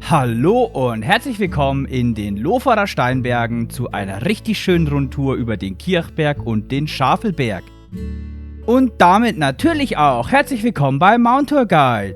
Hallo und herzlich willkommen in den Loferer Steinbergen zu einer richtig schönen Rundtour über den Kirchberg und den Schafelberg. Und damit natürlich auch herzlich willkommen bei Mount Tour Guide.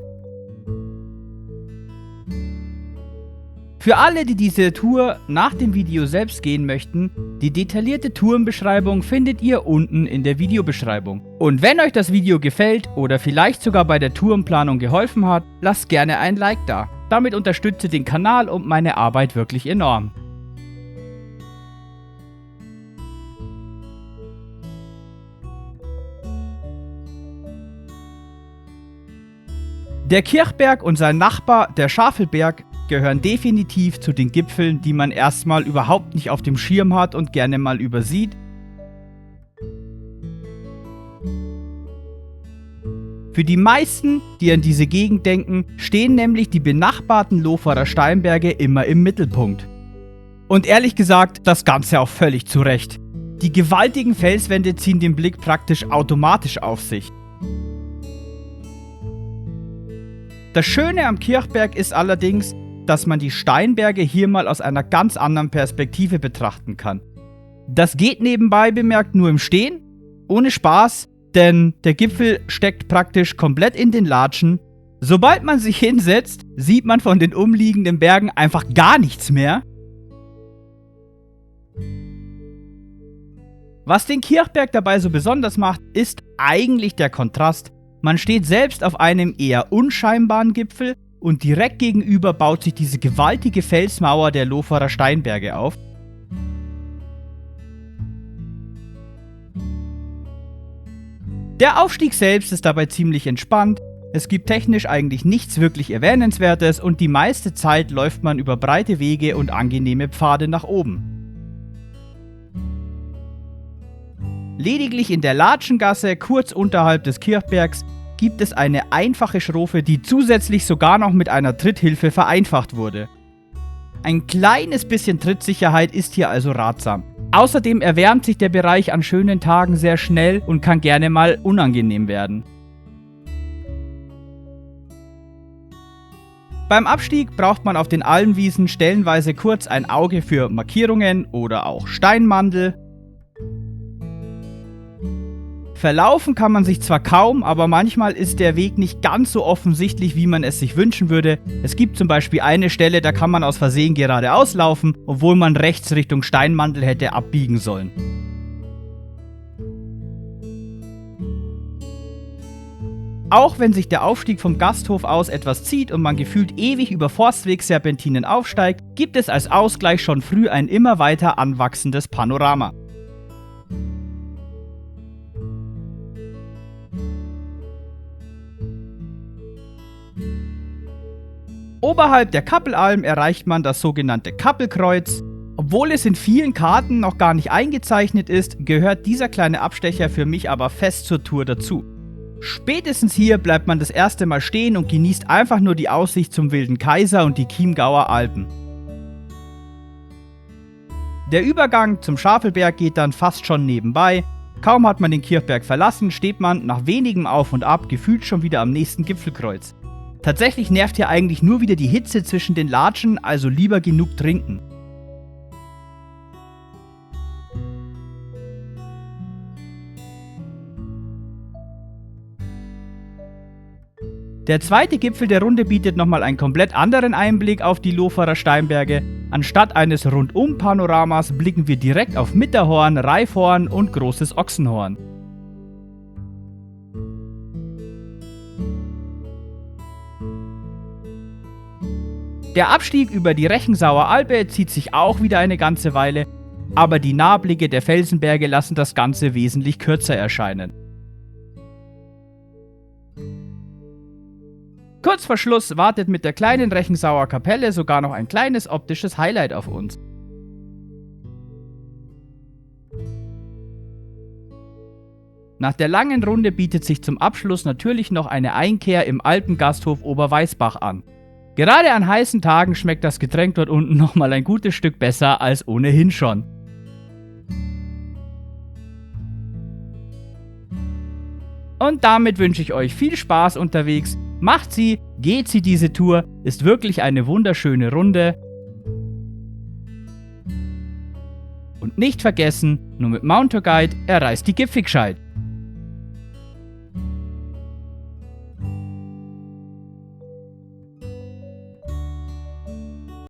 Für alle, die diese Tour nach dem Video selbst gehen möchten, die detaillierte Tourenbeschreibung findet ihr unten in der Videobeschreibung. Und wenn euch das Video gefällt oder vielleicht sogar bei der Tourenplanung geholfen hat, lasst gerne ein Like da. Damit unterstützt ihr den Kanal und meine Arbeit wirklich enorm. Der Kirchberg und sein Nachbar, der Schafelberg, gehören definitiv zu den Gipfeln, die man erstmal überhaupt nicht auf dem Schirm hat und gerne mal übersieht. Für die meisten, die an diese Gegend denken, stehen nämlich die benachbarten Loferer Steinberge immer im Mittelpunkt. Und ehrlich gesagt, das Ganze auch völlig zu Recht. Die gewaltigen Felswände ziehen den Blick praktisch automatisch auf sich. Das Schöne am Kirchberg ist allerdings, dass man die Steinberge hier mal aus einer ganz anderen Perspektive betrachten kann. Das geht nebenbei bemerkt nur im Stehen, ohne Spaß, denn der Gipfel steckt praktisch komplett in den Latschen. Sobald man sich hinsetzt, sieht man von den umliegenden Bergen einfach gar nichts mehr. Was den Kirchberg dabei so besonders macht, ist eigentlich der Kontrast. Man steht selbst auf einem eher unscheinbaren Gipfel und direkt gegenüber baut sich diese gewaltige Felsmauer der Loferer Steinberge auf. Der Aufstieg selbst ist dabei ziemlich entspannt, es gibt technisch eigentlich nichts wirklich Erwähnenswertes und die meiste Zeit läuft man über breite Wege und angenehme Pfade nach oben. Lediglich in der Latschengasse, kurz unterhalb des Kirchbergs, gibt es eine einfache Schlaufe, die zusätzlich sogar noch mit einer Tritthilfe vereinfacht wurde. Ein kleines bisschen Trittsicherheit ist hier also ratsam. Außerdem erwärmt sich der Bereich an schönen Tagen sehr schnell und kann gerne mal unangenehm werden. Beim Abstieg braucht man auf den Almwiesen stellenweise kurz ein Auge für Markierungen oder auch Steinmandel. Verlaufen kann man sich zwar kaum, aber manchmal ist der Weg nicht ganz so offensichtlich, wie man es sich wünschen würde. Es gibt zum Beispiel eine Stelle, da kann man aus Versehen geradeaus laufen, obwohl man rechts Richtung Steinmandel hätte abbiegen sollen. Auch wenn sich der Aufstieg vom Gasthof aus etwas zieht und man gefühlt ewig über Forstweg-Serpentinen aufsteigt, gibt es als Ausgleich schon früh ein immer weiter anwachsendes Panorama. Oberhalb der Kappelalm erreicht man das sogenannte Kappelkreuz. Obwohl es in vielen Karten noch gar nicht eingezeichnet ist, gehört dieser kleine Abstecher für mich aber fest zur Tour dazu. Spätestens hier bleibt man das erste Mal stehen und genießt einfach nur die Aussicht zum Wilden Kaiser und die Chiemgauer Alpen. Der Übergang zum Schafelberg geht dann fast schon nebenbei. Kaum hat man den Kirchberg verlassen, steht man nach wenigem Auf und Ab gefühlt schon wieder am nächsten Gipfelkreuz. Tatsächlich nervt hier eigentlich nur wieder die Hitze zwischen den Latschen, also lieber genug trinken. Der zweite Gipfel der Runde bietet nochmal einen komplett anderen Einblick auf die Loferer Steinberge. Anstatt eines Rundum-Panoramas blicken wir direkt auf Mitterhorn, Reifhorn und Großes Ochsenhorn. Der Abstieg über die Rechensauer Alpe zieht sich auch wieder eine ganze Weile, aber die Nahblicke der Felsenberge lassen das Ganze wesentlich kürzer erscheinen. Kurz vor Schluss wartet mit der kleinen Rechensauer Kapelle sogar noch ein kleines optisches Highlight auf uns. Nach der langen Runde bietet sich zum Abschluss natürlich noch eine Einkehr im Alpengasthof Oberweißbach an. Gerade an heißen Tagen schmeckt das Getränk dort unten nochmal ein gutes Stück besser als ohnehin schon. Und damit wünsche ich euch viel Spaß unterwegs. Macht sie, geht sie diese Tour, ist wirklich eine wunderschöne Runde. Und nicht vergessen, nur mit Mount Guide erreicht die Gipfel gescheit.